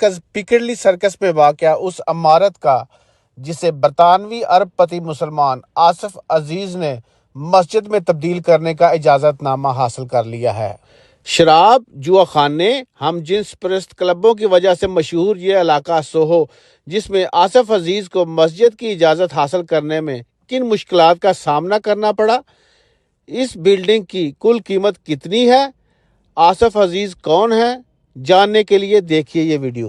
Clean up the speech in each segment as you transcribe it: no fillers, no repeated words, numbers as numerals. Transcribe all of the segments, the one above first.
मरकज पिकरली circus में वाक़या उस इमारत का जिसे बरतानवी अरबपति मुसलमान आसिफ अजीज ने मस्जिद में तब्दील करने का इजाज़तनामा हासिल कर लिया है। शराब, जुआ खाने, हम जिन्स परस्त क्लबों की वजह से मशहूर ये इलाका सोहो, जिसमें आसिफ अजीज को मस्जिद की इजाज़त हासिल करने में किन मुश्किलात का सामना करना पड़ा, इस बिल्डिंग की कुल कीमत कितनी है, आसिफ अजीज कौन है, जानने के लिए देखिए ये वीडियो।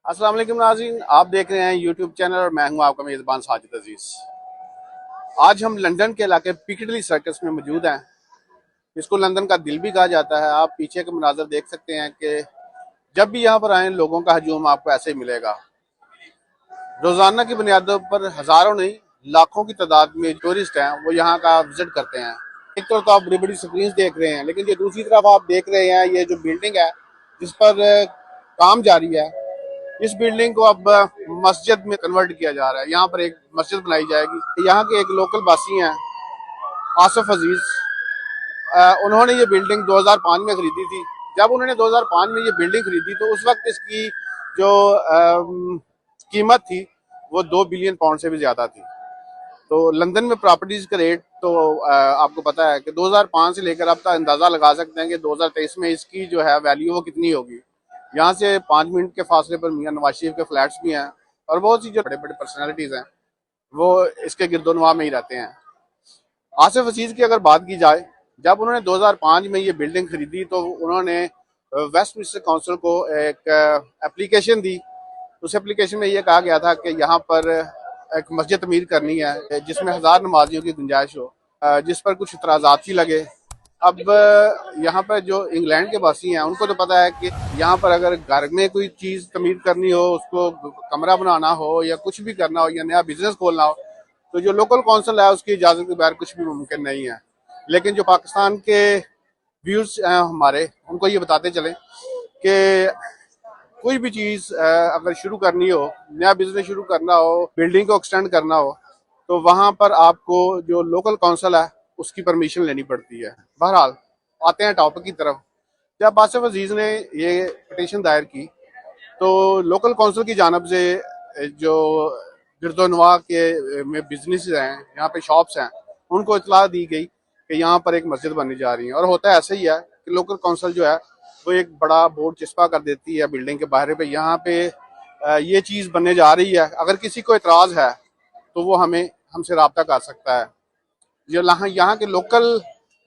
अस्सलाम वालेकुम नाज़रीन, आप देख रहे हैं यूट्यूब चैनल और मैं हूं आपका मेज़बान साजिद अजीज। आज हम लंदन के इलाके पिकरली सर्कस में मौजूद हैं। इसको लंदन का दिल भी कहा जाता है। आप पीछे के मनाजर देख सकते हैं कि जब भी यहाँ पर आए लोगों का हजूम आपको ऐसे ही मिलेगा। रोजाना की बुनियादों पर हजारों नहीं लाखों की तादाद में टूरिस्ट हैं वो यहाँ का विजिट करते हैं। एक तरफ तो आप बड़ी बड़ी स्क्रीन देख रहे हैं, लेकिन ये दूसरी तरफ आप देख रहे हैं ये जो बिल्डिंग है जिस पर काम जारी है, इस बिल्डिंग को अब मस्जिद में कन्वर्ट किया जा रहा है। यहाँ पर एक मस्जिद बनाई जाएगी। यहाँ के एक लोकल बासी हैं आसिफ अजीज, उन्होंने ये बिल्डिंग 2005 में खरीदी थी। जब उन्होंने 2005 में ये बिल्डिंग खरीदी तो उस वक्त इसकी जो कीमत थी वो 2 बिलियन पाउंड से भी ज्यादा थी। तो लंदन में प्रॉपर्टीज का रेट तो आपको पता है कि 2005 से लेकर अब तक अंदाजा लगा सकते हैं कि 2023 में इसकी जो है वैल्यू वो कितनी होगी। यहाँ से 5 मिनट के फासले पर मियां नवाज शरीफ के फ्लैट्स भी हैं और बहुत सी जो बड़े बड़े पर्सनैलिटीज हैं वो इसके गिरदोनवा में ही रहते हैं। आसिफ अजीज की अगर बात की जाए, जब उन्होंने 2005 में ये बिल्डिंग खरीदी तो उन्होंने वेस्टमिंस्टर काउंसिल को एक एप्लीकेशन दी। उस एप्लीकेशन में ये कहा गया था कि यहाँ पर एक मस्जिद तमीर करनी है जिसमें 1000 नमाजियों की गुंजाइश हो, जिस पर कुछ इतराजात ही लगे। अब यहाँ पर जो इंग्लैंड के वासी हैं उनको तो पता है कि यहाँ पर अगर घर में कोई चीज तमीर करनी हो, उसको कमरा बनाना हो या कुछ भी करना हो या नया बिजनेस खोलना हो, तो जो लोकल काउंसिल है उसकी इजाजत के बगैर कुछ भी मुमकिन नहीं है। लेकिन जो पाकिस्तान के व्यूज हैं हमारे, उनको ये बताते चले कि कोई भी चीज अगर शुरू करनी हो, नया बिजनेस शुरू करना हो, बिल्डिंग को एक्सटेंड करना हो, तो वहां पर आपको जो लोकल काउंसिल है उसकी परमिशन लेनी पड़ती है। बहरहाल आते हैं टॉपिक की तरफ। जब आसिफ अजीज ने ये पिटीशन दायर की तो लोकल काउंसिल की जानब से जो गिरदोनवा के में बिजनेस हैं, यहाँ पे शॉप्स हैं, उनको इतला दी गई कि यहाँ पर एक मस्जिद बनने जा रही है। और होता है ऐसा ही है कि लोकल काउंसिल जो है वो एक बड़ा बोर्ड चिस्पा कर देती है बिल्डिंग के बाहर पे, यहाँ पे ये चीज बनने जा रही है। अगर किसी को एतराज है तो वो हमसे रब्ता कर सकता है। जो यहाँ के लोकल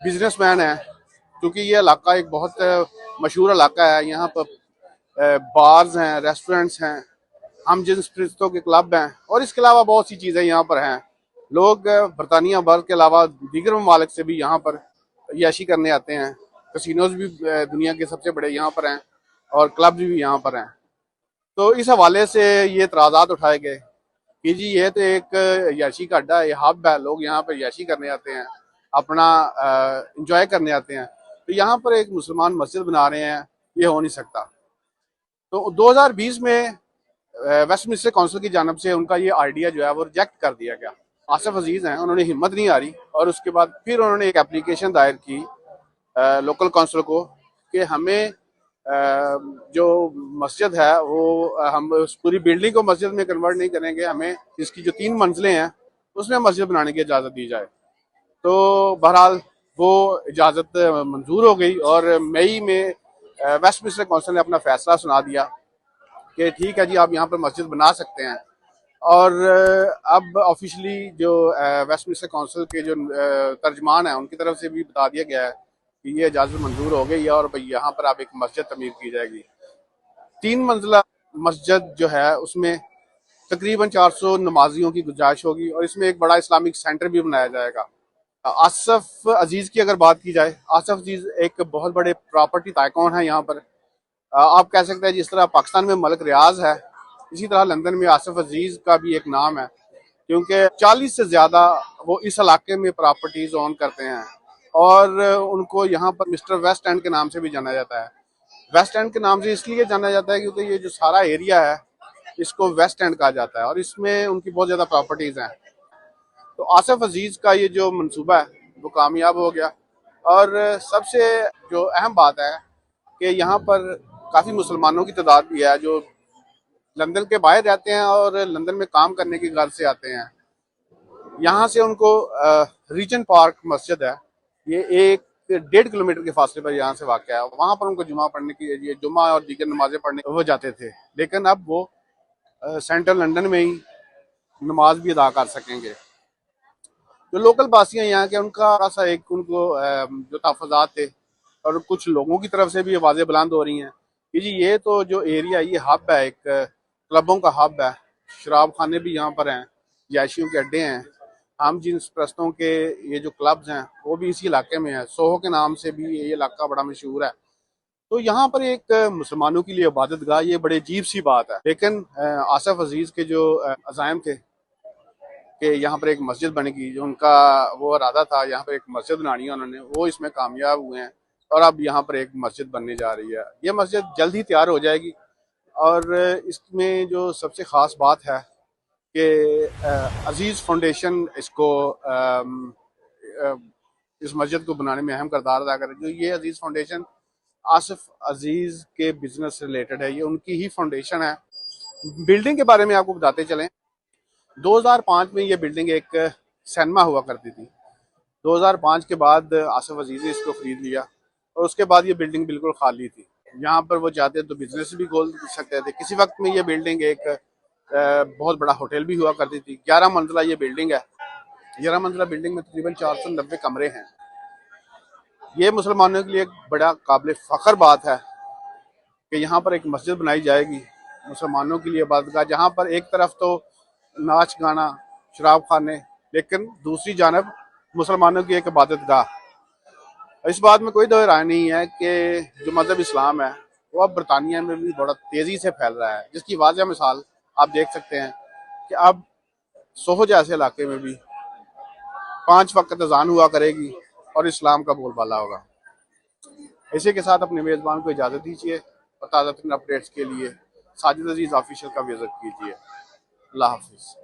बिजनेसमैन हैं, क्योंकि ये इलाका एक बहुत मशहूर इलाका है, यहाँ पर बार्स हैं, रेस्टोरेंट्स हैं, हम जिन्स फरिश्तों के क्लब हैं और इसके अलावा बहुत सी चीज़ें यहाँ पर हैं। लोग बरतानिया वर्ग के अलावा दीगर ममालिक से भी यहाँ पर याशी करने आते हैं। कसिनोज भी दुनिया के सबसे बड़े यहाँ पर हैं और क्लब भी यहाँ पर हैं। तो इस हवाले से ये एतराज़ात उठाए गए कि जी ये तो एक याशी का अड्डा है, ये हब है, लोग यहाँ पर याशी करने आते हैं, अपना इंजॉय करने आते हैं, तो यहाँ पर एक मुसलमान मस्जिद बना रहे हैं, ये हो नहीं सकता। तो 2020 में वेस्टमिंस्टर काउंसिल की जानब से उनका ये आइडिया जो है वो रिजेक्ट कर दिया गया। आसिफ अजीज हैं, उन्होंने हिम्मत नहीं हारी और उसके बाद फिर उन्होंने एक एप्लीकेशन दायर की लोकल काउंसिल को कि हमें जो मस्जिद है वो हम उस पूरी बिल्डिंग को मस्जिद में कन्वर्ट नहीं करेंगे, हमें इसकी जो 3 मंजिलें हैं उसमें मस्जिद बनाने की इजाज़त दी जाए। तो बहरहाल वो इजाज़त मंजूर हो गई और मई में वेस्टमिंस्टर काउंसिल ने अपना फैसला सुना दिया कि ठीक है जी, आप यहाँ पर मस्जिद बना सकते हैं। और अब ऑफिशियली जो वेस्टमिंस्टर काउंसिल के जो तर्जमान हैं उनकी तरफ से भी बता दिया गया है कि ये इजाज़त मंजूर हो गई है और भाई यहाँ पर अब एक मस्जिद तमीर की जाएगी। 3 मंजिला मस्जिद जो है उसमें तकरीबन 400 नमाजियों की गुंजाइश होगी और इसमें एक बड़ा इस्लामिक सेंटर भी बनाया जाएगा। आसिफ अजीज की अगर बात की जाए, आसिफ अजीज एक बहुत बड़े प्रॉपर्टी टाइकून है। यहाँ पर आप कह सकते हैं जिस तरह पाकिस्तान में मलिक रियाज है, इसी तरह लंदन में आसिफ अजीज का भी एक नाम है, क्योंकि 40 से ज्यादा वो इस इलाके में प्रॉपर्टीज ओन करते हैं और उनको यहाँ पर मिस्टर वेस्ट एंड के नाम से भी जाना जाता है। वेस्ट एंड के नाम से इसलिए जाना जाता है क्योंकि ये जो सारा एरिया है इसको वेस्ट एंड कहा जाता है और इसमें उनकी बहुत ज्यादा प्रॉपर्टीज हैं। तो आसिफ अजीज का ये जो मंसूबा है वो कामयाब हो गया और सबसे जो अहम बात है कि यहाँ पर काफ़ी मुसलमानों की तादाद भी है जो लंदन के बाहर रहते हैं और लंदन में काम करने की गर्ज से आते हैं। यहाँ से उनको रीजन पार्क मस्जिद है, ये 1-1.5 किलोमीटर के फासले पर यहाँ से वाक़ है। वहाँ पर उनको जुमा पढ़ने की, ये जुमा और दीगर नमाजें पढ़ने वो जाते थे, लेकिन अब वो सेंट्रल लंदन में ही नमाज भी अदा कर सकेंगे। जो लोकल बासियाँ यहाँ के, उनका सा एक उनको जो तहफ़्फ़ुज़ात थे और कुछ लोगों की तरफ से भी आवाज़ें बुलंद हो रही हैं कि जी ये तो जो एरिया, ये हब है, एक क्लबों का हब है, शराब खाने भी यहाँ पर हैं, जैशियों के अड्डे हैं, हम जिन्स प्रस्तों के ये जो क्लब्स हैं वो भी इसी इलाके में है। सोहो के नाम से भी ये इलाका बड़ा मशहूर है। तो यहाँ पर एक मुसलमानों के लिए इबादत गाह, ये बड़े अजीब सी बात है। लेकिन आसिफ अजीज़ के जो अज़ाइम थे कि यहाँ पर एक मस्जिद बनेगी, जो उनका वो इरादा था यहाँ पर एक मस्जिद बनानी है उन्होंने, वो इसमें कामयाब हुए हैं और अब यहाँ पर एक मस्जिद बनने जा रही है। ये मस्जिद जल्द ही तैयार हो जाएगी और इसमें जो सबसे ख़ास बात है कि अजीज़ फाउंडेशन इसको इस मस्जिद को बनाने में अहम किरदार अदा करे। जो ये अजीज़ फाउंडेशन आसिफ अजीज़ के बिजनेस से रिलेटेड है, ये उनकी ही फाउंडेशन है। बिल्डिंग के बारे में आपको बताते चलें, 2005 में ये बिल्डिंग एक सिनेमा हुआ करती थी। 2005 के बाद आसिफ अजीज़ ने इसको खरीद लिया और उसके बाद ये बिल्डिंग बिल्कुल खाली थी। यहाँ पर वो चाहते तो बिजनेस भी खोल सकते थे। किसी वक्त में ये बिल्डिंग एक बहुत बड़ा होटल भी हुआ करती थी। 11 मंजिला ये बिल्डिंग है। 11 मंजिला बिल्डिंग में तकरीबन 490 कमरे हैं। ये मुसलमानों के लिए एक बड़ा काबिल फ़ख्र बात है कि यहाँ पर एक मस्जिद बनाई जाएगी मुसलमानों के लिए इबादतगाह, जहाँ पर एक तरफ तो नाच गाना, शराब खाने, लेकिन दूसरी जानब मुसलमानों की एक इबादतगाह। इस बात में कोई दो राय नहीं है कि जो मज़हब इस्लाम है वो अब बरतानिया में भी बड़ा तेज़ी से फैल रहा है, जिसकी वाज़ह मिसाल आप देख सकते हैं कि अब सोहो जैसे इलाके में भी 5 वक्त अज़ान हुआ करेगी और इस्लाम का बोलबाला होगा। इसी के साथ अपने मेज़बान को इजाज़त दीजिए और ताज़ा तरीन अपडेट्स के लिए साजिद अजीज़ ऑफिशियल का विजिट कीजिए। अल्लाह हाफिज़।